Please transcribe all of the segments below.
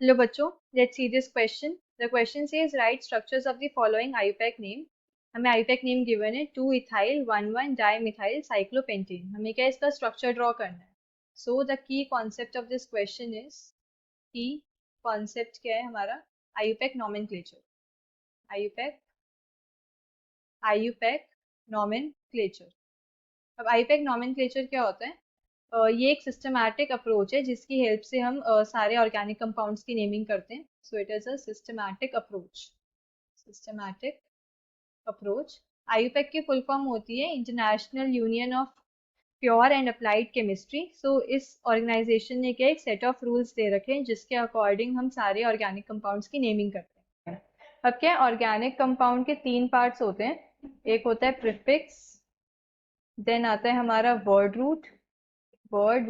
Hello बच्चों, let's see this question. The question says write structures of the following IUPAC name. हमें IUPAC name given है 2-ethyl 1,1-dimethyl cyclopentane. हमें क्या इसका structure draw करना है. So the key concept of this question is key concept क्या है हमारा IUPAC nomenclature. IUPAC nomenclature. अब IUPAC nomenclature क्या होता है? ये एक सिस्टमैटिक अप्रोच है जिसकी हेल्प से हम सारे ऑर्गेनिक कंपाउंड्स की नेमिंग करते हैं. So it is a systematic approach. Systematic approach. IUPAC की फुल फॉर्म होती है international union of pure and applied chemistry. So इस ऑर्गेनाइजेशन ने क्या एक सेट ऑफ रूल्स दे रखे हैं जिसके अकॉर्डिंग हम सारे ऑर्गेनिक कंपाउंड्स की नेमिंग करते हैं. अब क्या ऑर्गेनिक कंपाउंड के तीन पार्ट्स होते हैं. एक होता है प्रीफिक्स, देन आता है हमारा वर्ड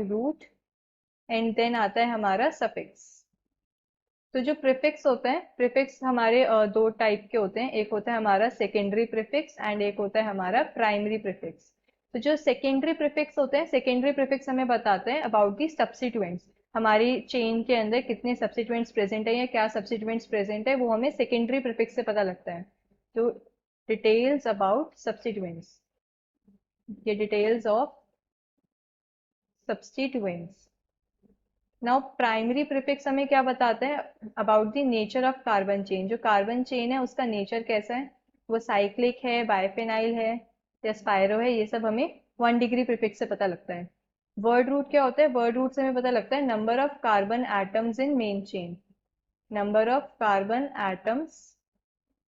रूट एंड देन आता है हमारा सफिक्स. तो जो प्रीफिक्स होते हैं, प्रीफिक्स हमारे दो टाइप के होते हैं. एक होता है हमारा सेकेंडरी प्रीफिक्स एंड एक होता है हमारा प्राइमरी प्रीफिक्स. तो जो सेकेंडरी प्रीफिक्स होते हैं, सेकेंडरी प्रीफिक्स हमें बताते हैं अबाउट दी सब्स्टिट्यूएंट्स. हमारी चेन के अंदर कितने सब्स्टिट्यूएंट्स प्रेजेंट है या क्या सब्स्टिट्यूएंट्स प्रेजेंट है वो हमें सेकेंडरी प्रीफिक्स से पता लगता है. तो डिटेल्स अबाउट सब्स्टिट्यूएंट्स, ये details of substituents. Now primary prefix हमें क्या बताते हैं about the nature of carbon chain. जो कार्बन चेन है उसका नेचर कैसा है, वो साइक्लिक है, बायफेनाइल है या स्पायरो है, ये सब हमें 1 डिग्री प्रीफिक्स से पता लगता है. वर्ड रूट क्या होता है, वर्ड रूट से हमें पता लगता है number of carbon atoms in main chain. Number of carbon atoms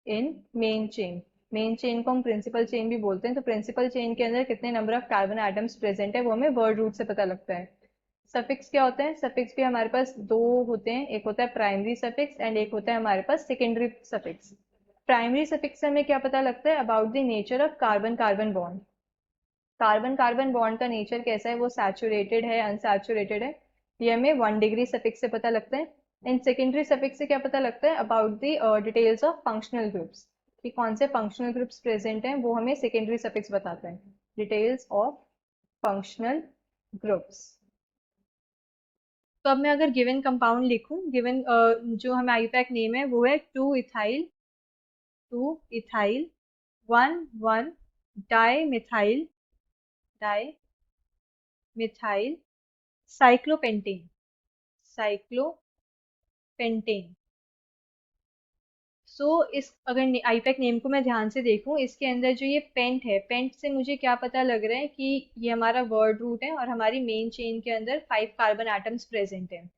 in main chain. Main chain को हम प्रिंसिपल चेन भी बोलते हैं. तो प्रिंसिपल चेन के अंदर कितने number of carbon atoms present है वो हमें वर्ड रूट से पता लगता है. सफिक्स क्या होता है, सफिक्स भी हमारे पास दो होते हैं. एक होता है प्राइमरी सफिक्स एंड एक होता है हमारे पास सेकेंडरी सफिक्स. प्राइमरी सफिक्स से हमें क्या पता लगता है about the nature of carbon carbon bond. Carbon carbon bond का नेचर कैसा है, वो सैचुरेटेड है, अनसैचुरेटेड है, ये हमें 1 डिग्री सफिक्स से पता लगता है. एंड सेकेंडरी सफिक्स से क्या पता लगता है about the details of functional groups, कि कौन से फंक्शनल ग्रुप्स प्रेजेंट हैं वो हमें सेकेंडरी सफिक्स बताते हैं. Details of functional groups. तो अब मैं अगर गिवन कंपाउंड लिखूं, गिवन जो हमें आईयूपैक नेम है वो है 2 इथाइल 1,1 डाई मिथाइल साइक्लोपेंटेन. सो इस अगर आईपैक नेम को मैं ध्यान से देखूं, इसके अंदर जो ये पेंट है, पेंट से मुझे क्या पता लग रहा है कि ये हमारा वर्ड रूट है और हमारी मेन चेन के अंदर 5 कार्बन एटम्स प्रेजेंट है.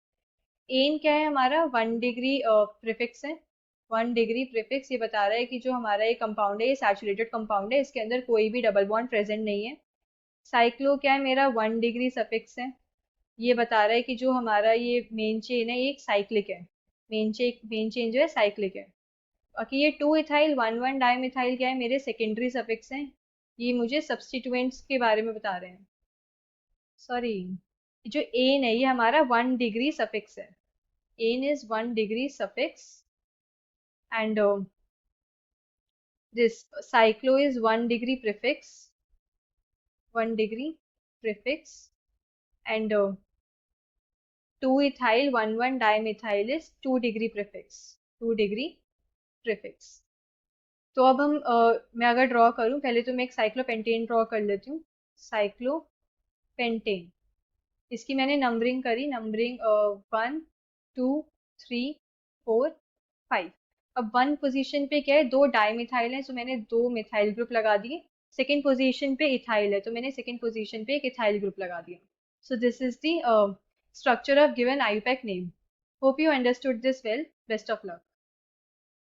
एन क्या है हमारा 1 डिग्री प्रीफिक्स है. 1 डिग्री प्रीफिक्स ये बता रहा है कि जो हमारा ये कंपाउंड है ये सैचुरेटेड कंपाउंड है, इसके अंदर कोई भी डबल बॉन्ड प्रेजेंट नहीं है. साइक्लो क्या है मेरा 1 डिग्री सफिक्स है. ये बता रहा है कि जो हमारा ये मेन चेन है ये एक साइक्लिक है. मेन चेन जो है साइक्लिक है. बाकी ये 2 इथाइल 1,1 डाईमिथाइल क्या है, मेरे सेकेंडरी सफिक्स हैं. ये मुझे सब्स्टिट्यूएंट्स के बारे में बता रहे हैं. सॉरी, जो एन है ये हमारा 1 डिग्री सफिक्स है. N is 1 degree suffix and this cyclo is 1 degree prefix, 1 degree prefix, and 2 ethyl 1,1 dimethyl is 2 degree prefix, 2 degree prefix. तो अब हम मैं अगर ड्रॉ करूं, पहले तो मैं एक साइक्लोपेंटेन ड्रॉ कर लेती हूँ. साइक्लोपेंटेन, इसकी मैंने नंबरिंग करी, नंबरिंग 1, 2, 3, 4, 5. अब 1 पोजीशन पे क्या है, 2 डाईमिथाइल है, तो मैंने 2 मिथाइल ग्रुप लगा दिए. सेकेंड पोजीशन पे इथाइल है तो मैंने सेकेंड पोजीशन पे एक इथाइल ग्रुप लगा दिया. So this is the structure of given IUPAC name. Hope you understood this well. Best of luck.